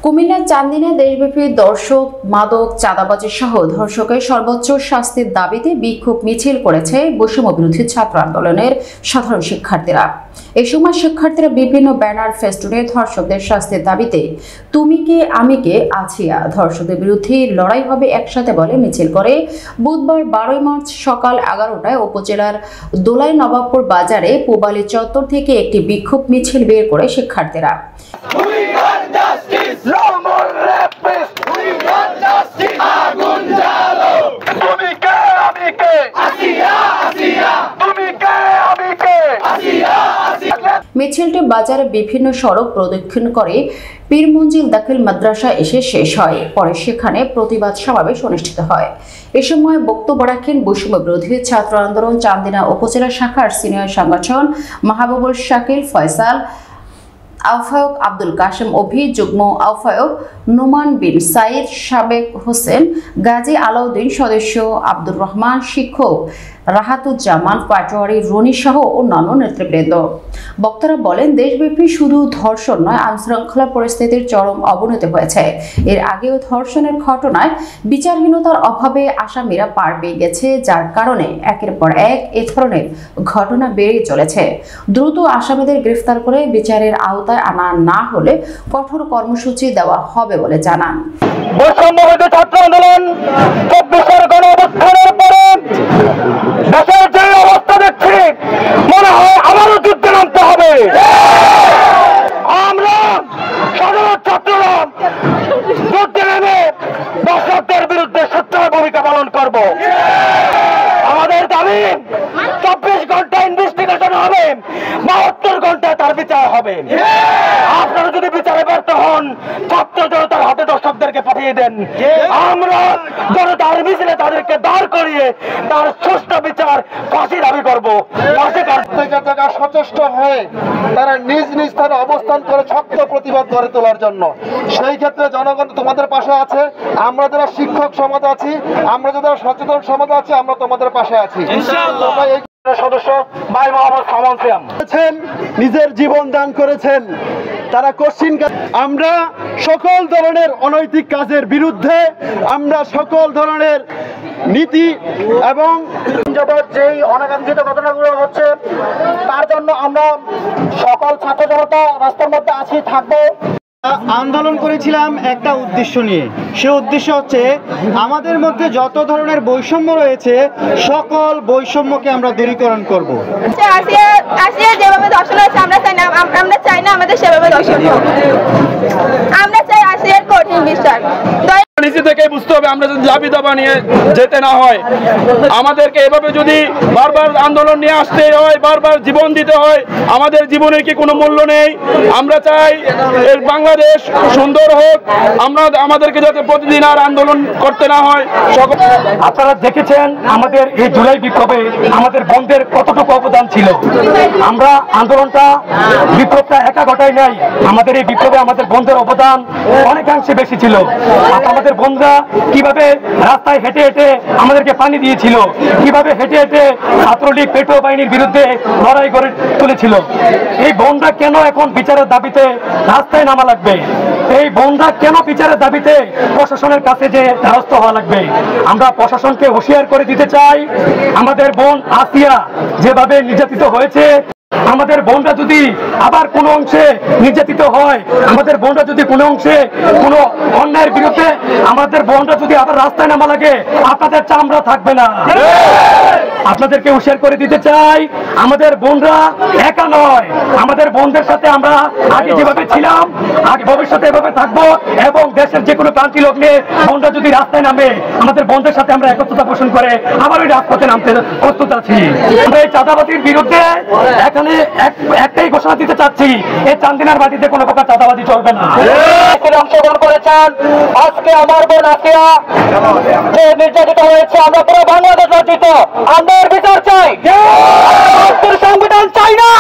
কুমিল্লার চান্দিনা দেশব্যাপী দর্শক মাদক চাঁদাবাজি সহ ধর্ষকের সর্বোচ্চ শাস্তির দাবিতে বিক্ষোভ মিছিল করেছে বৈষম্য বিরোধী ছাত্র আন্দোলনের সাধারণ শিক্ষার্থীরা। এই সময় শিক্ষার্থীরা বিভিন্ন ব্যানার ফেস্টুনে ধর্ষকদের শাস্তির দাবিতে তুমি কে আমি কে আছিয়া ধর্ষকদের বিরুদ্ধে লড়াই হবে একসাথে বলে মিছিল করে বুধবার 12 মার্চ সকাল 11টায় উপজেলার দোলাই নবাবপুর বাজারে পূবালী চত্বর থেকে একটি বিক্ষোভ মিছিল বের করে শিক্ষার্থীরা। মিছিলটি বাজারে বিভিন্ন সড়ক প্রদক্ষিণ করে পীর মঞ্জিল দাখিল মাদ্রাসা এসে শেষ হয়। পরে সেখানে প্রতিবাদ সমাবেশ অনুষ্ঠিত হয়। এ সময় বক্তব্য রাখেন বৈষম্য বিরোধী ছাত্র আন্দোলন চান্দিনা উপজেলা শাখার সিনিয়র সংগঠন মাহবুবুল শাকিল ফয়সাল, আহ্বায়ক আব্দুল কাশেম অভি, যুগ্ম আহ্বায়ক নোমান বিন সাইদ, সাবেক হোসেন, গাজী আলাউদ্দিন, সদস্য আব্দুর রহমান, শিক্ষক রাহাতুজ্জামান পাটোয়ারি, রনি সহ অন্যান্য নেতৃবৃন্দ। বক্তারা বলেন, দেশব্যাপী শুধু ধর্ষণ নয়, আইনশৃঙ্খলা পরিস্থিতির চরম অবনতি হয়েছে। এর আগেও ধর্ষণের ঘটনায় বিচারহীনতার অভাবে আসামিরা পার পেয়ে গেছে, যার কারণে একের পর এক এ ধরনের ঘটনা বেড়ে চলেছে। দ্রুত আসামিদের গ্রেফতার করে বিচারের আওতায় আনা না হলে কঠোর কর্মসূচি দেওয়া হবে বলে জানান। বৈষম্যবিরোধী ছাত্র আন্দোলন 24-এর গণঅভ্যুত্থানের পরে দেশের যে অবস্থা দেখছি, মনে হয় আবারও যুদ্ধে নামতে হবে। আমরা সাধারণ ছাত্ররা যুদ্ধে নেমে দর্শকদের বিরুদ্ধে সোচ্চার ভূমিকা পালন করব। আমাদের দাবি 24 ঘন্টা ইনভেস্টিগেশন হবে, 72 ঘন্টায় তার বিচার হবে। আপনারা যদি বিচারে ব্যর্থ হন, ছাত্র জনতার হাতে দর্শকদেরকে পাঠিয়ে দেন। আমরা জনতার মিছিলে তাদেরকে দাঁড় করিয়ে তার সুষ্ঠু বিচার ফাঁসি দাবি করবো। সচেষ্ট হয়ে তারা নিজ নিজ স্থানে অবস্থান করে শক্ত প্রতিবাদ গড়ে তোলার জন্য, সেই ক্ষেত্রে জনগণ তোমাদের পাশে আছে। আমরা যারা শিক্ষক সমাজ আছি, আমরা যারা সচেতন সমাজ আছি, আমরা তোমাদের পাশে আছি। সদস্য ভাই মোহাম্মদ সামন সিয়াম নিজের জীবন দান করেছেন। তারা কোশ্চিন, আমরা সকল ধরনের অনৈতিক কাজের বিরুদ্ধে, আমরা সকল ধরনের নীতি এবং যেই অনাকাঙ্ক্ষিত ঘটনাগুলো হচ্ছে তার জন্য আমরা সকল ছাত্র জনতা রাস্তার মধ্যে আছি, থাকবো। আন্দোলন করেছিলাম একটা উদ্দেশ্য নিয়ে। সে উদ্দেশ্য হচ্ছে আমাদের মধ্যে যত ধরনের বৈষম্য রয়েছে সকল বৈষম্যকে আমরা দূরীকরণ করব। যেভাবে দর্শন হয়েছে আমরা চাই না আমাদের সেভাবে দর্শন হোক। আমরা চাই আসিয়ার কঠিন বিচার। নিজে থেকে বুঝতে হবে, আমরা যদি দাবি দাবা নিয়ে যেতে না হয়, আমাদেরকে এভাবে যদি বারবার আন্দোলন নিয়ে আসতে হয়, বারবার জীবন দিতে হয়, আমাদের জীবনের কি কোনো মূল্য নেই? আমরা চাই এর বাংলাদেশ সুন্দর হোক, আমাদেরকে যাতে প্রতিদিন আর আন্দোলন করতে না হয়। আপনারা দেখেছেন আমাদের এই জুলাই বিপ্লবে আমাদের বন্ধের কতটুকু অবদান ছিল। আমরা আন্দোলনটা বিপ্লবটা একা ঘটাই নাই, আমাদের এই বিপ্লবে আমাদের বন্ধের অবদান অনেকাংশে বেশি ছিল। আমাদের বন্ধুরা কিভাবে রাস্তায় হেঁটে হেঁটে আমাদেরকে পানি দিয়েছিল, কিভাবে হেঁটে হেঁটে ছাত্রলীগ পেট্রো বাহিনীর বিরুদ্ধে লড়াই করে তুলেছিল। এই বন্ধুরা কেন এখন বিচারের দাবিতে রাস্তায় নামা লাগবে? এই বন্ধুরা কেন বিচারের দাবিতে প্রশাসনের কাছে যে দ্বারস্থ হওয়া লাগবে? আমরা প্রশাসনকে হুঁশিয়ার করে দিতে চাই, আমাদের বোন আসিয়া যেভাবে নির্যাতিত হয়েছে, আমাদের বোনরা যদি আবার কোনো অংশে নির্যাতিত হয়, আমাদের বোনরা যদি কোনো অংশে কোনো অন্যায়ের বিরুদ্ধে আমাদের বোনরা যদি আবার রাস্তায় নামা লাগে, আপনাদের চামড়া থাকবে না। আপনাদেরকে হুঁশিয়ার করে দিতে চাই, আমাদের বোনরা একা নয়, আমাদের বোনদের সাথে আমরা আগে যেভাবে ছিলাম, আগে ভবিষ্যতে এভাবে থাকবো। এবং দেশের যে কোনো প্রান্তীয় লোক নিয়ে বোনরা যদি রাস্তায় নামে, আমাদের বোনদের সাথে আমরা একত্রতা পোষণ করে আবার ওই রাজপথে নামতে প্রস্তুত আছি। আমরা এই চাঁদাবাজির বিরুদ্ধে এখানে একটাই ঘোষণা দিতে চাচ্ছি, এই চান্দিনার মাটিতে কোনো প্রকার চাঁদাবাজি চলবে না। অংশগ্রহণ করেছেন আজকে আমার বোন আসিয়া যে নির্যাতিত হয়েছে, আমরা পুরো বাংলাদেশ লজ্জিত। আমরা বিচার চাই, সংবিধান চাই না।